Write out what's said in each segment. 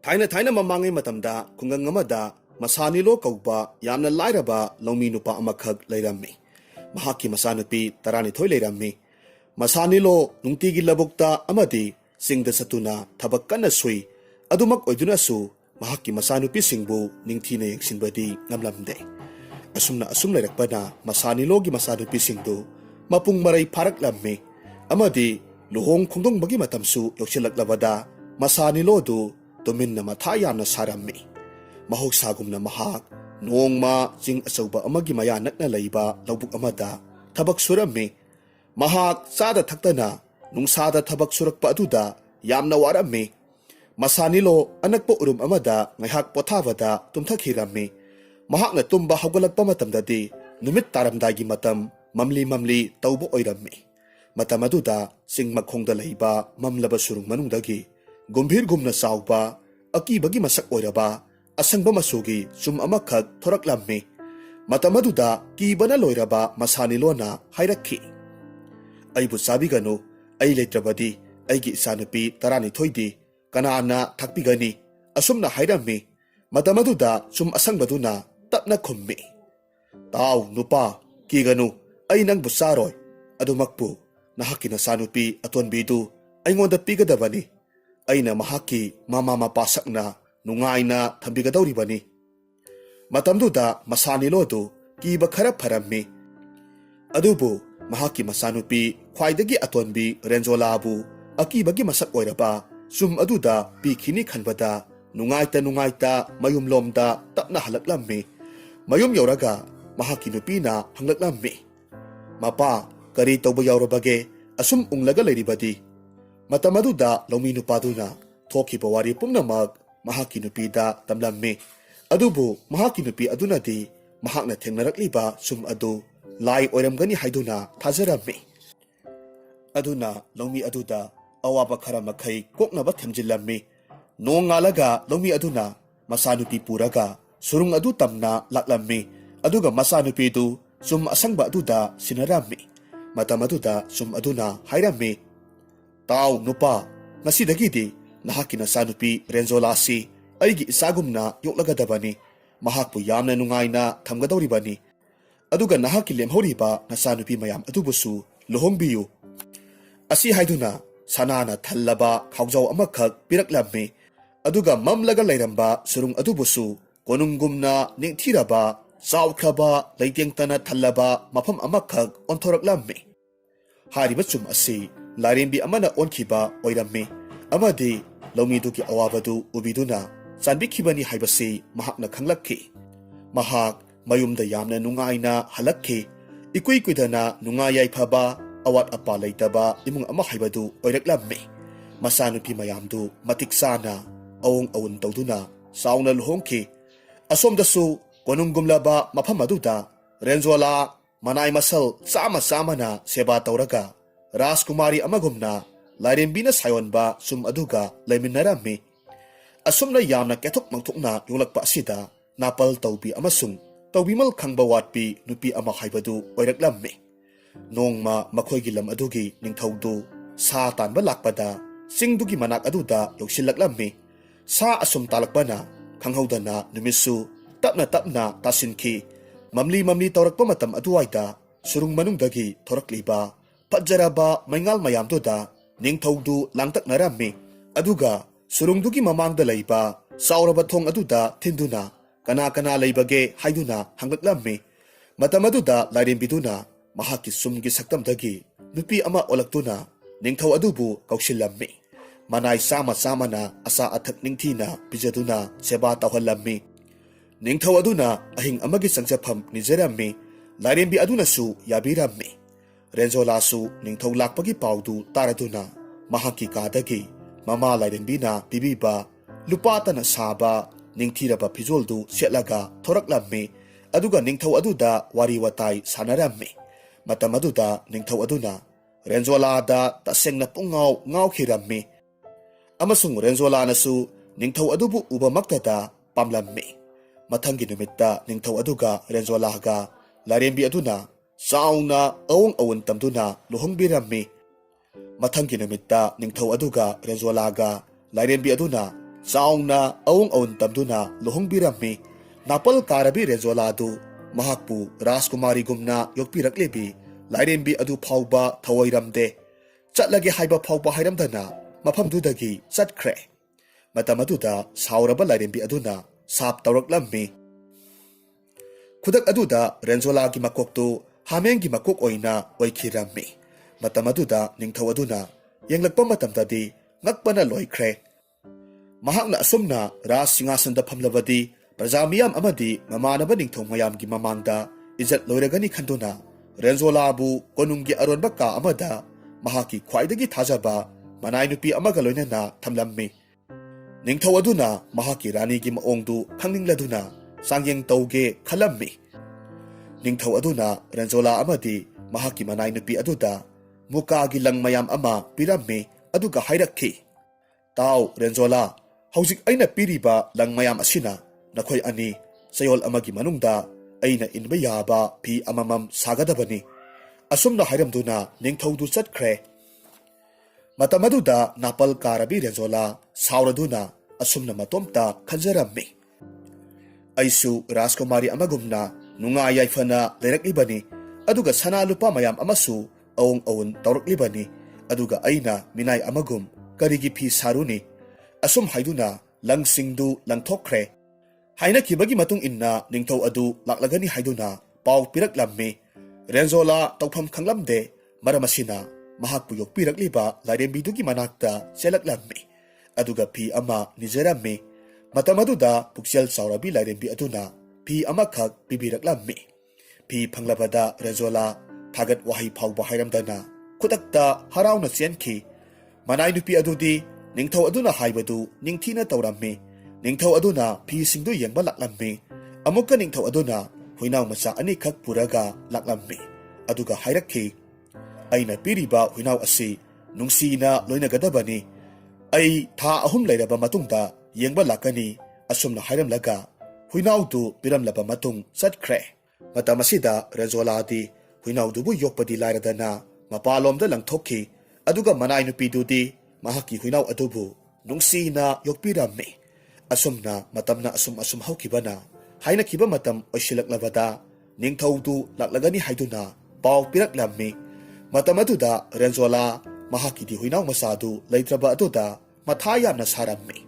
Thaina mamangay matamda kungang amada masanilo kauba yamna lairaba lawmi nupa amakhak leirammi. Mahakki masanupi 12 leirammi. Masanilo nungtigi labukta amadi singda satuna thabak kanna sui adumak oiduna su mahakki masanupi singbu ningthina yengsinbadi ngamlamde. Asum leirakpana masanilogi masanupi singdu mapung maray faraklammi amadi luhong khongdongbagi matamsu yoksilaklabada masanilo du tumin na matha yamna sarammi. Mahogsagumna mahak noongma jing achauba amagi maya nakna leiba lawbuk amada thabak surammi. Mahak sada thaktana nungsada thabak surakpa aduda yamna warammi. Masanilo anakpa urum amada ngaihak pothabada tumthakhirammi. Mahakna tumba hawgalakpa matamdadi numit taramdagi matam mamli taubo oirammi. Matam aduda sing makhongda leiba mamlaba surung manungdagi gumbhir gumna sauba akibagi masak oiraba asangba masugi sum amakhak thoraklammi. Matam aduda kibana loiraba masanilona hairakhi. Aibu sabigano ai leitrabadi aigi isanupi 12 kanana thakpigani asumna hairammi. Matam aduda sum asangbaduna tapna khummi. Taw nupa kiganu ai nangbu saroi adumakpu nahakki nasanupi atonbidu aingonda pigadabani. Aina mahakki mama mapasakna nungaina thambigadawribani. Matamduda masanilodu kiba khara pharammi. Adubu mahakki masanupi khwaidagi atonbi Renjolabu akibagi masak oiraba sum aduda pikhini khanbada nungaita mayumlomda tapna halaklammi. Mayum yauraga mahakki nupina hanglaklammi. Mapa kari tawba yaurabage asum unglaga leiribadi. Matam aduda lawmi nupaduna thokiba wari pumnamak mahakki nupida tamlammi. Adubu mahakki nupi adunadi mahakna thengnarakliba sum adu lai oiramgani haiduna thajarammi. Aduna lawmi aduda awaba khara makhai koknaba themjillammi. Nong ngalaga lawmi aduna masanupi puraga surung adu tamna laklammi. Aduga masanupidu sum asangba aduda sinarammi. Matam aduda sum aduna hairammi. Taw nupa ngasidagidi nahakki nasanupi Renjolasi aigi isagumna yoklagadabani. Mahakpu yamna nungaina thamgadawribani. Aduga nahakki lemhoriba nasanupi mayam adubusu luhongbiyu. Asi haiduna sanana thallaba khawjaw amakhak piraklammi. Aduga mamlaga leiramba surung adubusu konunggumna ningthiraba chawkhaba leitengtana thallaba mafam amakhak onthoraklammi. Hariba chum asi Larimbi amana onkiba oirammi. Amadi lawmiduki awabadu ubiduna chanbikhibani haibasi mahakna khanglakhi. Mahak mayumda yamna nungaina halakhi. Ikui kuidana nungayai phaba awat apa leitaba imung ama haibadu oiraklammi. Masanupi mayamdu matiksana awong awun tawduna sauna luhongki. Asomdasu konunggumlaba mafam aduda Renjola manai masal sama na seba tawraga Rajkumari amagumna lairembina sayonba sum aduga leiminarammi. Asumna yamna kethok mangthokna yolakpa asida napal tawbi amasung tawbimal khangba watpi nupi ama haibadu oiraklammi. Nongma makhoigi lam adugi ningthaudu sa tanba lakpada singdugi manak aduda yoksilaklammi. Sa asum talakpana khanghaudana numisu tapna tasinki. Mamli tawrakpa matam aduwaida surung manungdagi thorakliba Pajaraba maingal mayamduda ningthaudu langtaknarammi. Aduga surungdugi mamangda leiba sauraba thong aduda thinduna kana leibage haiduna hanglaklammi. Matam aduda lairembiduna mahakki sumgi saktamdagi nupi ama olaktuna ningthau adubu kauksillammi. Manai sama na asa athak ningthina pijaduna seba tawhallammi. Ningthau aduna ahing amagi sangjafam nijarammi. Lairembi adunasu yabirammi. Renjolasu ningthau lakpagi paudu taraduna mahakki kadagi mama lairembina pibiba lupatana saba ningthiraba pijoldu setlaga thoraklammi. Aduga ningthau aduda wari watai sanarammi. Matam aduda ningthau aduna Renjolada tasengna pungaw ngawkhirammi. Amasung Renjolanasu ningthau adubu ubamaktada pamlammi. Mathangi numitta ningthau aduga Renjolaga lairembi aduna sauna awong awun tamduna luhongbirammi. Mathangi numitta ningthau aduga Renjolaga lairembi aduna चाउना अवung अवन तमदुना लुहोंगबिरम्मी नापल कारबी रेजोलादु महाकपु राजकुमारी गुमना योक्पिरक्लेबी लाइरेंबी अदु फाउबा थवोइरमदे चटलगे हाइबा फाउबा हाइरमदना मफमदुदगी चटख्रे मतमदुदा साउरबा लाइरेंबी अदुना साप तौरक्लम्मी खुदक अदुदा रेंजोलागी मकोक्तु हामेंगी मकोक ओइना ओइखिरम्मी मतमदुदा निंगथौ अदुना येंगलक्पा मतमददी ngakpana loikre mahakna asumna ras singasanda phamlabadi praja miyam amadi mamanaba ningthong mayam gi mamangda izat loiragani khanduna renzola bu konunggi aronba ka amada mahaki khwaidagi thajaba manai nupi amaga loinana thamlammi ningthau aduna mahaki rani gi maongdu khangningladuna sangyeng tauge khalammi ningthau aduna renzola amadi mahaki manai nupi aduda muka gi lang mayam ama pirammi aduga hairakhi tau renzola hauzik aina piriba lang mayam asina nakhoi ani sayol amagi manungda aina inba yaba phi amamam sagadabani asumna hairamduna ningthaudu chatkhre matamaduda napal karabi renzola sauraduna asumna matomta khanjarammi aisu rajkumari amagumna nunga yaifana leirakibani aduga sana lupa mayam amasu awung awun tawraklibani aduga aina minai amagum karigi phi saruni asum haiduna langsingdu langthokre haina kibagi matung inna ningthau adu laklagani haiduna paw piraklammi renzola tawpham khanglamde maramasina mahakpu yokpirakliba lairembidugi manakta selaklammi aduga phi ama nijerammi matamaduda puksel saurabi lairembi aduna phi ama khak pibiraklammi phi phanglabada renzola thagat wahi phawba hairamdana खुदक्ता हराउना चेनखी मनाई नुपी अदुदी निंगथौ अदुना हाइबदु निंगथीना तौरम्मी निंगथौ अदुना फी सिंगदु येंबा लाक्लम्मी अमुक्का निंगथौ अदुना हुइनाउ मचा अनि खक पुरगा लाक्लम्मी अदुगा हाइरक्खी अइना पीरिबा हुइनाउ असि नुंसीना लोइनगदबनी अइ था अहुम लैरबा मतुंगदा येंबा लाकनी असुमना हाइरमलगा हुइनाउदु पिरमलबा मतुंग चटख्रे मतमसिदा रेजोलादी हुइनाउदुबु योक्पदी लाइरदना mapalomda langthokhi aduga manai nupidudi mahaki huinaw adubu nungsina yokpirammi asumna matamna asum haukibana haina kiba matam oisilaklabada ningthaudu laklagani haiduna paw piraklammi matamaduda renzola mahaki di huinaw masadu leitraba aduda matha yamna sarammi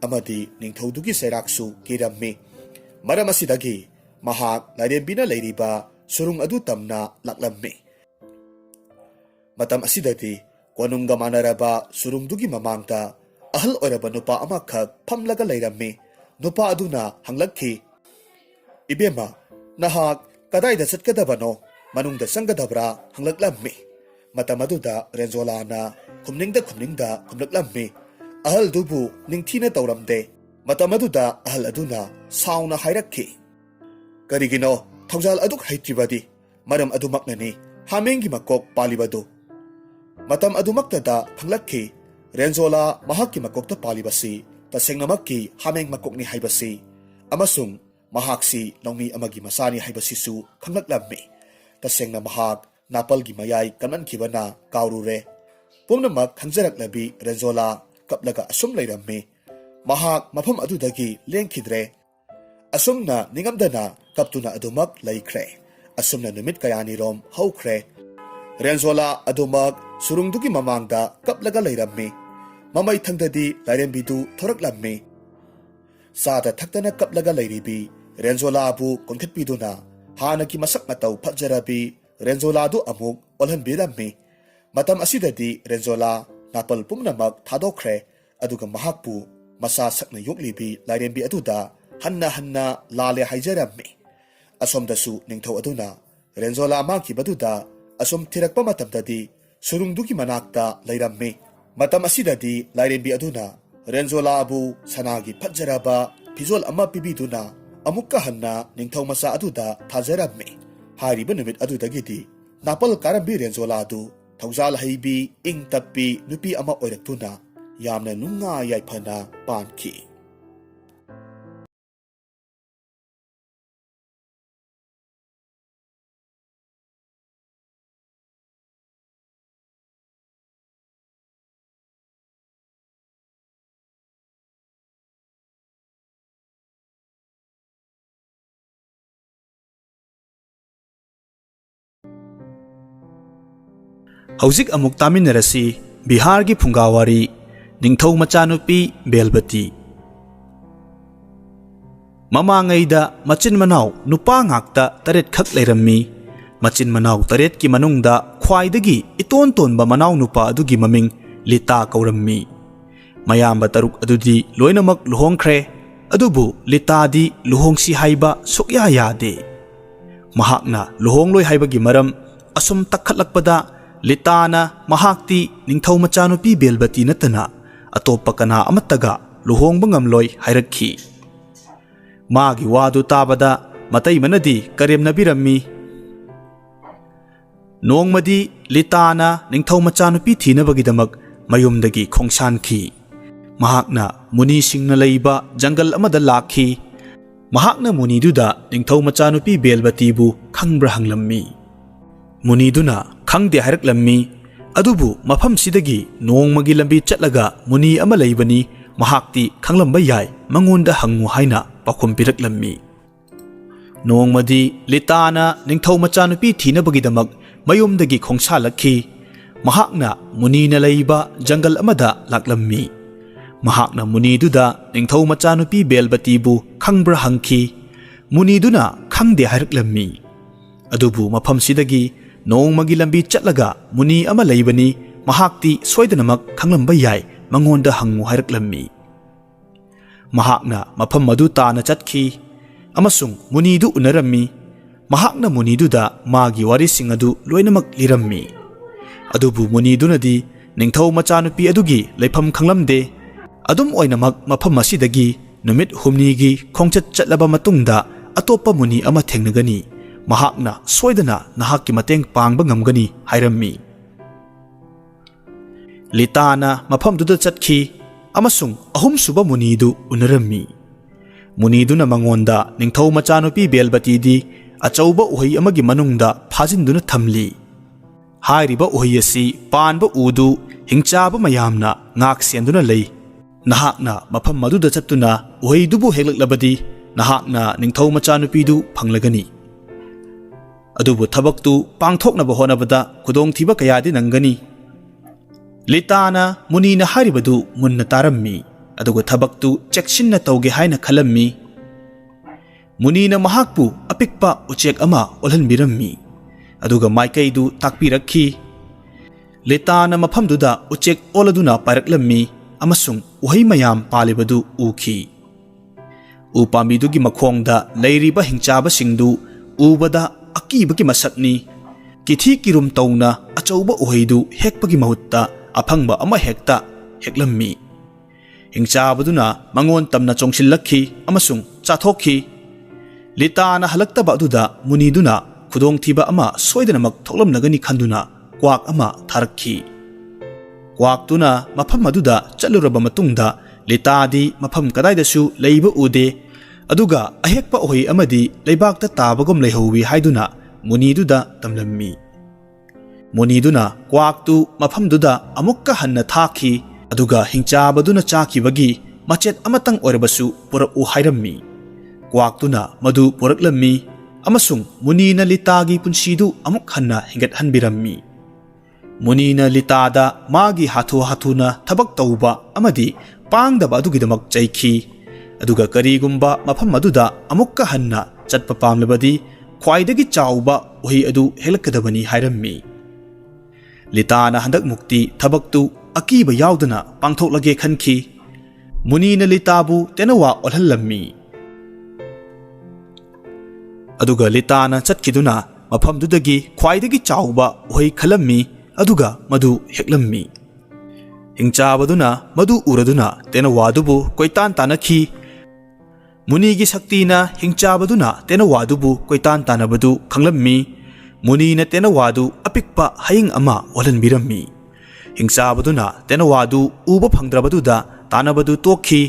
amadi ningthaudugi seraksu kirammi maramasidagi mahak lairembina leiriba surung adu tamna laklammi matam asidati konungga manaraba surungdugi mamangta ahal oiraba nupa amakhak phamlaga leirammi nupa aduna hanglakhi ibema nahak kadaida chatkadabano manungda sangadabra hanglaklammi matam aduda renzola khumningda khumlaklammi ahal dubu ningthina tawramde matam aduda ahal aduna sauna hairakhi karigino thawjal aduk haitribadi maram adumaknani hamengi makok palibadu matam adumaktada phanglakhi renzola mahakki makokta palibasi tasengnamakki hameng makokni haibasi amasung mahaksi longmi amagi masani haibasi su khanglaklammi tasengna mahak napalgi mayai kanan khibana kaurure pumnamak khangjaraknabi renzola kaplaga asum leirammi mahak mafam adudagi lengkhidre asumna ningamdana kaptuna adumak leikhre asumna numit kayani rom haukhre renzola adumak surungdugi mamangda kaplaga leirammi mamai thangdadi lairembidu thoraklammi sada thaktana kaplaga leiribi renzola bu konkhatpiduna hanaki masak matau phajarabi renzola du amuk olhanbirammi matam asidadi renzola napal pumnamak thadokre aduga mahakpu masa sakna yoklibi lairembi aduda hanna lale haijarammi asomdasu ningthau aduna renzola maki baduda asom thirakpa matamdadi surungdugi manakta leirammi matam asidadi lairembi aduna renzola bu sanagi phajjaraba phizol ama pibiduna amukka hanna ningthau masa aduda thajarammi hariba numit adudagidi napal karambi renzola du thawjal haibi ing tappi nupi ama oiraktuna yamna nunga yaifana pankhi ꯍꯧꯖꯤꯛ ꯑꯃꯨꯛ ꯇꯥꯃꯤꯟꯅꯔꯁꯤ ꯕꯤꯍꯥꯔꯒꯤ ꯐꯨꯡꯒꯥꯋꯥꯔꯤ ꯅꯤꯡꯊꯧ ꯃꯆꯥꯅꯨꯄꯤ ꯕꯦꯜꯕꯇꯤ꯫ ꯃꯃꯥꯡꯉꯩꯗ ꯃꯆꯤꯟ ꯃꯅꯥꯎ ꯅꯨꯄꯥ ꯉꯥꯛꯇ 8 ꯈꯛ ꯂꯩꯔꯝꯃꯤ꯫ ꯃꯆꯤन मनाव 8 की मनुंगदा ख्वाइदगी इतोन तोनबा मनाव नुपा अदुगी ममिंग लिता कौरम्मी। मयाम्बा 3 अदुदी लोइनमक लुहोंख्रे, अदुबु लितादी लुहोंगसी हाइबा सुक्या यादे। महाकना लुहोंगलोय हाइबगी मरम असुम तखलकपदा लिताना महाक्ति निंगथौ मचानुपी बेलबती नतना अतोप्पा कना अमत्तगा लुहोंगबा ngamloi हाइरक्खी। मागी वादु ताबदा मतै मनदी करेमनबिरम्मी। नोंगमदी लिताना निंगथौ मचानुपी थीनबगिदमक मयुमदगी खोंगसानखी। महाकना मुनि सिंगना लैबा जंगल अमदा लाखी। महाकना मुनिदुदा निंगथौ मचानुपी बेलबतीबु खंग्ब्रा हंगलम्मी। मुनिदुना खंगदे हाइरक्लम्मी। अदुबु मफमसिदगी नोंगमगी लंबी चटलगा मुनि अमा लैबनी महाक्ति खंगलम्बा याय मंगोंदा हंगु हाइना पाखुम पिरक्लम्मी। नोंगमदी लिताना निंगथौ मचानुपी थीनबगिदमक मयुमदगी खोंगसालक्खी। महाकना मुनीना लैबा जंगल अमदा लाक्लम्मी। महाकना मुनीदुदा निंगथौ मचानुपी बेलबतीबु खंग्ब्रा हंगखी। मुनीदुना खंगदे हाइरक्लम्मी। अदुबु मफमसिदगी नोंगमगी लंबी चटलगा मुनि अमा लैबनी महाक्ति सोइदनमक खंगलम्बा याय मंगोंदा हंगु हाइरक्लम्मी। महाकना मफम मदु ताना चटखी अमसुंग मुनीदु उनरम्मी। महाकना मुनीदुदा मागी वारिसिंग अदु लोइनमक लिरम्मी। अदुबु मुनीदुनदी निंगथौ मचानुपी अदुगी लैफम खंगलम्दे। अदुम ओइनमक मफम असिदगी नुमित हुमनीगी खोंगचत चटलबा मतुंगदा अतोप्पा मुनि अमा थेंगनगनी। महाकना सोइदना नहाक्की मतेंग पांगबा ngamgani हाइरम्मी। लिताना मफमदुदा चटखी अमसुंग अहुमसुबा मुनीदु उनरम्मी। मुनीदुना मंगोंदा निंगथौ मचानुपी बेलबतीदी अचौबा उहै अमगी मनुंगदा फाजिंदुना थमली। हाइरिबा उहै असि पानबा उदु हिंचाबा मयामना ngak सेंदुना लै। नहाकना मफम मदुदा चत्तुना उहैदुबु हेगलक्लबदी नहाकना निंगथौ मचानुपीदु फंगलगनी। अदुबु थबक्तु पांगथोकनबा होनबदा खुदोंथीबा कयादि नंगनी। लिताना मुनीना हारिबदु मुन्ना तारम्मी। अदुगा थबक्तु चेक्सिन्ना तौगे हाइना खलम्मी। मुनीना महाकपु अपिकपा उचेक अमा ओलहनबिरम्मी। अदुगा माइकैदु ताकपिरक्खी। लिताना मफमदुदा उचेक ओलदुना पाइरक्लम्मी अमसुंग उहै मयाम पालिबदु उखी। उपामीदुगी मखोंगदा लैरिबा हिंचाबसिंगदु उबदा अकीबगी मसकनी। किथी किरुम तौना अचौबा उहैदु हेकपगी महुत्ता अफंगबा अमा हेक्ता हेकलम्मी। हिंचाबदुना मंगोन तमना चोंगसिल्लक्खी अमसुंग चाथोक्खी। लिताना हलक्तबा अदुदा मुनीदुना खुदोंथीबा अमा सोइदनमक थोकलमनगनी खंदुना क्वाक अमा थारक्खी। क्वाकतुना मफम अदुदा चलुरबा मतुंगदा लितादी मफम कदाइदसु लैबा उदे। अदुगा अहेकपा उहै अमदी लैबाकता ताबगुम लैहौवी हाइदुना मुनीदुदा तमलम्मी। मुनीदुना क्वाकतु मफमदुदा अमुक्का हन्ना थाखी। अदुगा हिंचाबदुना चाखिबगी मचेत अमतंग ओइरबसु पुरकउ हाइरम्मी। क्वाकतुना मदु पुरकलम्मी अमसुंग मुनीना लितागी पुंसीदु अमुक हन्ना हिंगतहनबिरम्मी। मुनीना लितादा मागी हाथु हाथुना थबक तौबा अमदी पांगदबा अदुगिदमक चैखी। अदुगा करीगुंबा मफम अदुदा अमुक्का हन्ना चटपा पामलबदी ख्वाइदगी चाउबा उहै अदु हेलक्कदबनी हाइरम्मी। लिताना हंदक मुक्ति थबक्तु अकीबा याउदना पांगथोकलगे खनखी। मुनीना लिताबु तेनवा ओलहलम्मी। अदुगा लिताना चटकिदुना मफमदुदगी ख्वाइदगी चाउबा उहै खलम्मी। अदुगा मदु हेकलम्मी। हिंचाबदुना मदु उरदुना तेनवादुबु कोइतान तानखी। मुनीगी शक्तिना हिंचाबदुना तेनवादुबु कोइतान तानबदु खंगलम्मी। मुनीना तेनवादु अपिकपा हयिंग अमा ओलहनबिरम्मी। हिंचाबदुना तेनवादु उबा फंगद्रबदुदा तानबदु तोखी।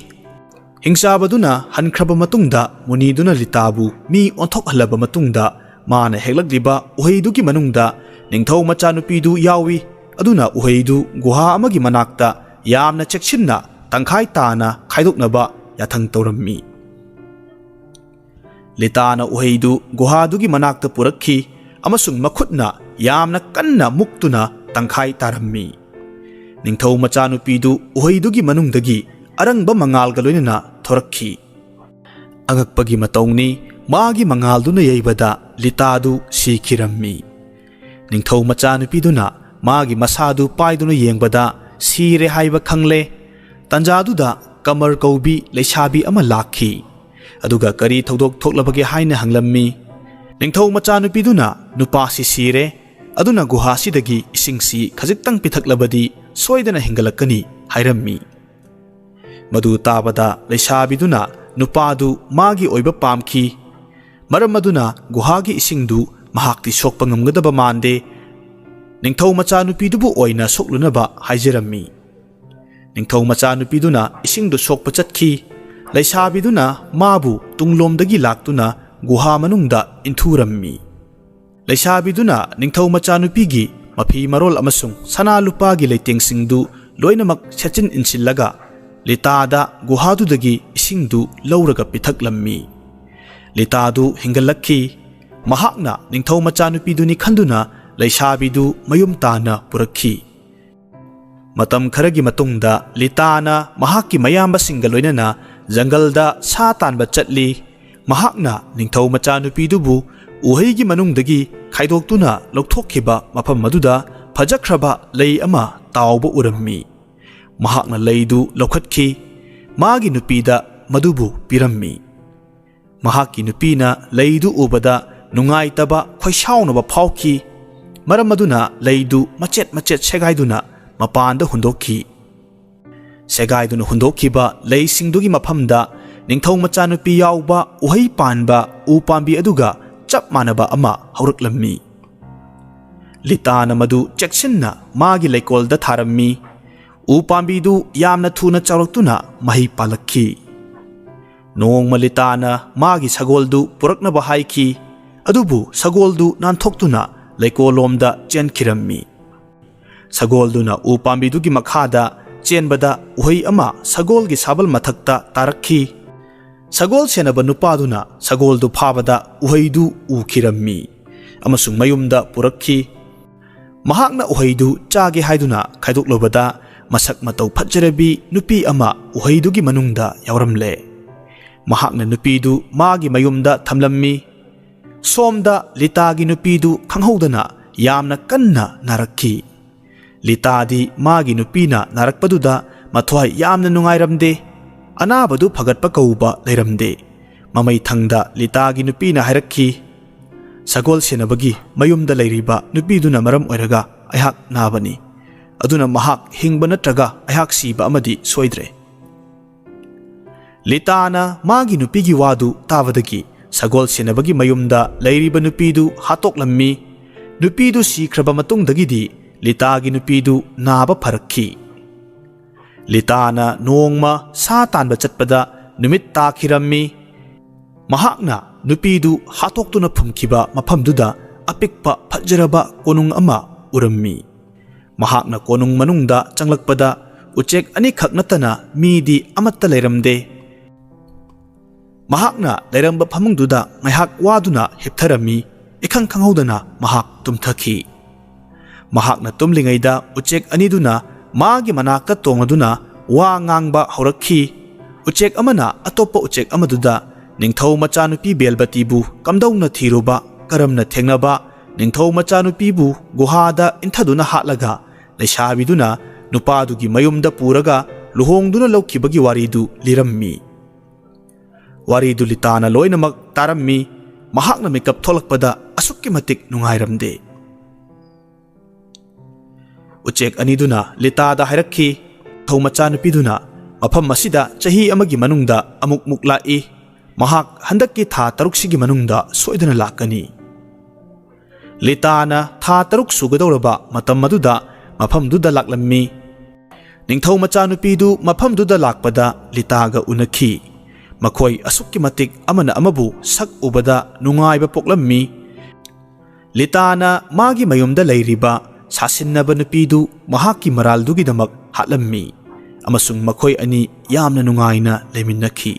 हिंचाबदुना हनख्रबा मतुंगदा मुनीदुना लिताबु मी ओंथोकहलबा मतुंगदा माना हेगलक्लिबा उहैदुगी मनुंगदा निंगथौ मचानुपीदु यावी। अदुना उहैदु गुहा अमगी मनाक्ता यामना चेक्सिन्ना तंखाय ताना खाइदोकनबा याथंग तौरम्मी। लिताना उहैदु गुहादुगी मनाक्ता पुरक्खी अमसुंग मखुतना यामना कन्ना मुक्तुना ꯇꯪꯈꯥꯏ ꯇꯥꯔꯝꯃꯤ꯫ ꯅꯤꯡꯊꯧ ꯃꯆꯥꯅꯨꯄꯤꯗꯨ ꯎꯍꯩꯗꯨꯒꯤ ꯃꯅꯨꯡꯗꯒꯤ ꯑꯔꯪꯕ ꯃꯉꯥꯜꯒ ꯂꯣꯏꯅꯅ ꯊꯣꯔꯛꯈꯤ꯫ ꯑꯉꯛꯄꯒꯤ ꯃꯇꯧꯅꯤ, ꯃꯥꯒꯤ ꯃꯉꯥꯜꯗꯨꯅ ꯌꯩꯕꯗ ꯂꯤꯇꯥꯗꯨ ꯁꯤꯈꯤꯔꯝꯃꯤ꯫ ꯅꯤꯡꯊꯧ ꯃꯆꯥꯅꯨꯄꯤꯗꯨꯅ ꯃꯥꯒꯤ ꯃꯁꯥꯗꯨ ꯄꯥꯏꯗꯨꯅ ꯌꯦꯡꯕꯗ ꯁꯤꯔꯦ ꯍꯥꯏꯕ ꯈꯪꯂꯦ꯫ ꯇꯟꯖꯥꯗꯨꯗ ꯀꯃꯔ ꯀꯧꯕꯤ ꯂꯩꯁꯥꯕꯤ ꯑꯃ ꯂꯥꯛꯈꯤ꯫ ꯑꯗꯨꯒ ꯀꯔꯤ ꯊꯧꯗꯣꯛ ꯊꯣꯛꯂꯕꯒꯦ ꯍꯥꯏꯅ ꯍꯪꯂꯝꯃꯤ꯫ ꯅꯤꯡꯊꯧ ꯃꯆꯥꯅꯨꯄꯤꯗꯨꯅ ꯅꯨꯄꯥꯁꯤ ꯁꯤꯔꯦ, ꯑꯗꯨꯅ ꯒꯨꯍꯥꯁꯤꯗꯒꯤ ꯏꯁꯤꯡꯁꯤ ꯈꯖꯤꯛꯇꯪ ꯄꯤꯊꯛꯂꯕꯗꯤ ꯁꯣꯏꯗꯅ ꯍꯤꯡꯒꯠꯂꯛꯀꯅꯤ ꯍꯥꯏꯔꯝꯃꯤ꯫ ꯃꯗꯨ ꯇꯥꯕꯗ ꯂꯩꯁꯥꯕꯤꯗꯨꯅ ꯅꯨꯄꯥꯗꯨ ꯃꯥꯒꯤ ꯑꯣꯏꯕ ꯄꯥꯝꯈꯤ꯫ ꯃꯔꯝ ꯑꯗꯨꯅ ꯒꯨꯍꯥꯒꯤ ꯏꯁꯤꯡꯗꯨ ꯃꯍꯥꯛꯇꯤ ꯁꯣꯛꯄ ꯉꯝꯒꯗꯕ ꯃꯥꯟꯗꯦ, ꯅꯤꯡꯊꯧ ꯃꯆꯥꯅꯨꯄꯤꯗꯨꯕꯨ ꯑꯣꯏꯅ ꯁꯣꯛꯂꯨꯅꯕ ꯍꯥꯏꯖꯔꯝꯃꯤ꯫ ꯅꯤꯡꯊꯧ ꯃꯆꯥꯅꯨꯄꯤꯗꯨꯅ ꯏꯁꯤꯡꯗꯨ ꯁꯣꯛꯄ ꯆꯠꯈꯤ꯫ ꯂꯩꯁꯥꯕꯤꯗꯨꯅ ꯃꯥꯕꯨ ꯇꯨꯡꯂꯣꯝꯗꯒꯤ ꯂꯥꯛꯇꯨꯅ ꯒꯨꯍꯥ ꯃꯅꯨꯡꯗ ꯏꯟꯊꯨꯔꯝꯃꯤ꯫ ꯂꯩꯁꯥꯕꯤꯗꯨꯅ ꯅꯤꯡꯊꯧ ꯃꯆꯥꯅꯨꯄꯤꯒꯤ ꯃꯐꯤ ꯃꯔꯣꯜ ꯑꯃꯁꯨꯡ ꯁꯅꯥ ꯂꯨꯄꯥꯒꯤ ꯂꯩꯇꯦꯡꯁꯤꯡꯗꯨ ꯂꯣꯏꯅꯃꯛ ꯁꯦꯠꯆꯤꯟ ꯏꯟꯁꯤꯜꯂꯒ ꯂꯤꯇꯥꯗ ꯒꯨꯍꯥꯗꯨꯗꯒꯤ ꯏꯁꯤꯡꯗꯨ ꯂꯧꯔꯒ ꯄꯤꯊꯛꯂꯝꯃꯤ꯫ ꯂꯤꯇꯥꯗꯨ ꯍꯤꯡꯒꯠꯂꯛꯈꯤ꯫ ꯃꯍꯥꯛꯅ ꯅꯤꯡꯊꯧ ꯃꯆꯥꯅꯨꯄꯤꯗꯨꯅꯤ ꯈꯟꯗꯨꯅ ꯂꯩꯁꯥꯕꯤꯗꯨ ꯃꯌꯨꯝ ꯇꯥꯅ ꯄꯨꯔꯛꯈꯤ꯫ ꯃꯇꯝ ꯈꯔꯒꯤ ꯃꯇꯨꯡꯗ ꯂꯤꯇꯥꯅ ꯃꯍꯥꯛꯀꯤ ꯃꯌꯥꯝꯕꯁꯤꯡꯒ ꯂꯣꯏꯅꯅ ꯖꯪꯒꯜꯗ ꯁꯥ ꯇꯥꯟꯕ ꯆꯠꯂꯤ꯫ ꯃꯍꯥꯛꯅ ꯅꯤꯡꯊꯧ ꯃꯆꯥꯅꯨꯄꯤꯗꯨꯕꯨ ꯎꯍꯩꯒꯤ ꯃꯅꯨꯡꯗꯒꯤ ꯈꯥꯏꯗꯣꯛꯇꯨꯅ ꯂꯧꯊꯣꯛꯈꯤꯕ ꯃꯐꯝ ꯑꯗꯨꯗ ꯐꯖꯈ꯭ꯔꯕ ꯂꯩ ꯑꯃ ꯇꯥꯎꯕ ꯎꯔꯝꯃꯤ꯫ ꯃꯍꯥꯛꯅ ꯂꯩꯗꯨ ꯂꯧꯈꯠꯈꯤ, ꯃꯥꯒꯤ ꯅꯨꯄꯤꯗ ꯃꯗꯨꯕꯨ ꯄꯤꯔꯝꯃꯤ꯫ ꯃꯍꯥꯛꯀꯤ ꯅꯨꯄꯤꯅ ꯂꯩꯗꯨ ꯎꯕꯗ ꯅꯨꯡꯉꯥꯏꯇꯕ ꯈꯣꯏꯁꯥꯎꯅꯕ ꯐꯥꯎꯈꯤ꯫ ꯃꯔꯝ ꯑꯗꯨꯅ ꯂꯩꯗꯨ ꯃꯆꯦꯠ ꯃꯆꯦꯠ ꯁꯦꯒꯥꯏꯗꯨꯅ ꯃꯄꯥꯟꯗ ꯍꯨꯟꯗꯣꯛꯈꯤ꯫ ꯁꯦꯒꯥꯏꯗꯨꯅ ꯍꯨꯟꯗꯣꯛꯈꯤꯕ ꯂꯩꯁꯤꯡꯗꯨꯒꯤ ꯃꯐꯝꯗ ꯅꯤꯡꯊꯧ ꯃꯆꯥꯅꯨꯄꯤ ꯌꯥꯎꯕ ꯎꯍꯩ ꯄꯥꯟꯕ ꯎ ꯄꯥꯝꯕꯤ ꯑꯗꯨꯒ ꯆꯞ ꯃꯥꯟꯅꯕ ꯑꯃ ꯍꯧꯔꯛꯂꯝꯃꯤ꯫ ꯂꯤꯇꯥꯅ ꯃꯗꯨ ꯆꯦꯛꯁꯤꯟꯅ ꯃꯥꯒꯤ ꯂꯩꯀꯣꯜꯗ ꯊꯥꯔꯝꯃꯤ꯫ ꯎ ꯄꯥꯝꯕꯤꯗꯨ ꯌꯥꯝꯅ ꯊꯨꯅ ꯆꯥꯎꯔꯛꯇꯨꯅ ꯃꯍꯩ ꯄꯥꯜꯂꯛꯈꯤ꯫ ꯅꯣꯡꯃ ꯂꯤꯇꯥꯅ ꯃꯥꯒꯤ ꯁꯒꯣꯜꯗꯨ ꯄꯨꯔꯛꯅꯕ ꯍꯥꯏꯈꯤ, ꯑꯗꯨꯕꯨ ꯁꯒꯣꯜꯗꯨ ꯅꯥꯟꯊꯣꯛꯇꯨꯅ ꯂꯩꯀꯣꯜꯂꯣꯝꯗ ꯆꯦꯟꯈꯤꯔꯝꯃꯤ꯫ ꯁꯒꯣꯜꯗꯨꯅ ꯎ ꯄꯥꯝꯕꯤꯗꯨꯒꯤ ꯃꯈꯥꯗ ꯆꯦꯟꯕꯗ ꯎꯍꯩ ꯑꯃ ꯁꯒꯣꯜꯒꯤ ꯁꯥꯕꯜ ꯃꯊꯛꯇ ꯇꯥꯔꯛꯈꯤ꯫ ꯁꯒꯣꯜ ꯁꯦꯟꯅꯕ ꯅꯨꯄꯥꯗꯨꯅ ꯁꯒꯣꯜꯗꯨ ꯐꯥꯕꯗ ꯎꯍꯩꯗꯨ ꯎꯈꯤꯔꯝꯃꯤ ꯑꯃꯁꯨꯡ ꯃꯌꯨꯝꯗ ꯄꯨꯔꯛꯈꯤ꯫ ꯃꯍꯥꯛꯅ ꯎꯍꯩꯗꯨ ꯆꯥꯒꯦ ꯍꯥꯏꯗꯨꯅ ꯈꯥꯏꯗꯣꯛꯂꯨꯕꯗ ꯃꯁꯛ ꯃꯇꯧ ꯐꯖꯔꯕꯤ ꯅꯨꯄꯤ ꯑꯃ ꯎꯍꯩꯗꯨꯒꯤ ꯃꯅꯨꯡꯗ ꯌꯥꯎꯔꯝꯂꯦ꯫ ꯃꯍꯥꯛꯅ ꯅꯨꯄꯤꯗꯨ ꯃꯥꯒꯤ ꯃꯌꯨꯝꯗ ꯊꯝꯂꯝꯃꯤ꯫ ꯁꯣꯝꯗ ꯂꯤꯇꯥꯒꯤ ꯅꯨꯄꯤꯗꯨ ꯈꯪꯍꯧꯗꯅ ꯌꯥꯝꯅ ꯀꯟꯅ ꯅꯥꯔꯛꯈꯤ꯫ ꯂꯤꯇꯥꯗꯤ ꯃꯥꯒꯤ ꯅꯨꯄꯤꯅ ꯅꯥꯔꯛꯄꯗꯨꯗ ꯃꯊ꯭ꯋꯥꯏ ꯌꯥꯝꯅ ꯅꯨꯡꯉꯥꯏꯔꯝꯗꯦ꯫ ꯑꯅꯥꯕꯗꯨ ꯐꯒꯠꯄ ꯀꯧꯕ ꯂꯩꯔꯝꯗꯦ꯫ ꯃꯃꯩꯊꯪꯗ ꯂꯤꯇꯥꯒꯤ ꯅꯨꯄꯤꯅ ꯍꯥꯏꯔꯛꯈꯤ, ꯁꯒꯣꯜ ꯁꯦꯟꯅꯕꯒꯤ ꯃꯌꯨꯝꯗ ꯂꯩꯔꯤꯕ ꯅꯨꯄꯤꯗꯨꯅ ꯃꯔꯝ ꯑꯣꯏꯔꯒ ꯑꯩꯍꯥꯛ ꯅꯥꯕꯅꯤ, ꯑꯗꯨꯅ ꯃꯍꯥꯛ ꯍꯤꯡꯕ ꯅꯠꯇ꯭ꯔꯒ ꯑꯩꯍꯥꯛ ꯁꯤꯕ ꯑꯃꯗꯤ ꯁꯣꯏꯗ꯭ꯔꯦ꯫ ꯂꯤꯇꯥꯅ ꯃꯥꯒꯤ ꯅꯨꯄꯤꯒꯤ ꯋꯥꯗꯨ ꯇꯥꯕꯗꯒꯤ ꯁꯒꯣꯜ ꯁꯦꯟꯅꯕꯒꯤ ꯃꯌꯨꯝꯗ ꯂꯩꯔꯤꯕ ꯅꯨꯄꯤꯗꯨ ꯍꯥꯠꯇꯣꯛꯂꯝꯃꯤ꯫ ꯅꯨꯄꯤꯗꯨ ꯁꯤꯈ꯭ꯔꯕ ꯃꯇꯨꯡꯗꯒꯤꯗꯤ ꯂꯤꯇꯥꯒꯤ ꯅꯨꯄꯤꯗꯨ ꯅꯥꯕ ꯐꯔꯛꯈꯤ꯫ ꯂꯤꯇꯥꯅ ꯅꯣꯡꯃ ꯁꯥ तानबा चटपदा नुमित ताखिरम्मी। महाक्ना नुपीदु हातोक्तुना फुमखिबा मफमदुदा अपिक्पा फज्जरबा कोनुंग अमा उरम्मी। महाक्ना कोनुंग मनुंगदा चंगलकपदा उचेक अनिखक नतना मीदी अमत्ता लेरमदे। महाक्ना लेरम्बा फमुंगदुदा ngaiहak वादुना हेप्थरम्मी। इखंग खंगहौदना महाक तुमथखी। महाक्ना तुमलिंगैदा उचेक अनिदुना मागी मनाक्ता तोंगदुना वा ngang हौरक्खी। उचेक अमना अतोप्पा उचेक अमदुदा निंगथौ मचानुपी बेलबतीबु कमदौना थीरुबा करमना थेंगनबा निंगथौ मचानुपीबु गुहादा इंथदुना हाटलगा लैसाबिदुना नुपादुगी मयुमदा पुरगा लुहोंगदुना लौखिबगी वारीदु लिरम्मी। वारीदु लिताना लोइनमक तारम्मी। महाक्ना मेकअप थोलकपदा असुक्की मतिक नुंगाइरमदे। उचेक अनिदुना लितादा हाइरक्खी। थौ मचानुपीदुना मफम असिदा चही अमगी मनुंगदा अमुक मुक लाइ। महाक हंदक्की था तरुक्सिगी मनुंगदा सोइदना लाकनी। लिताना था तरुक सुगदौरबा मतम मदुदा मफमदुदा लाकलम्मी। निंगथौ मचानुपीदु मफमदुदा लाकपदा लितागा उनखी। मखोई असुक्की मतिक अमना अमबु सक उबदा नुंगाइबा पोकलम्मी। लिताना मागी मयुमदा लैरिबा सासिन्नबा नुपीदु महाक्की मरालदुगिदमक हाटलम्मी। अमसुंग मखोई अनि यामना नुंगाइना लेमिन्नखी।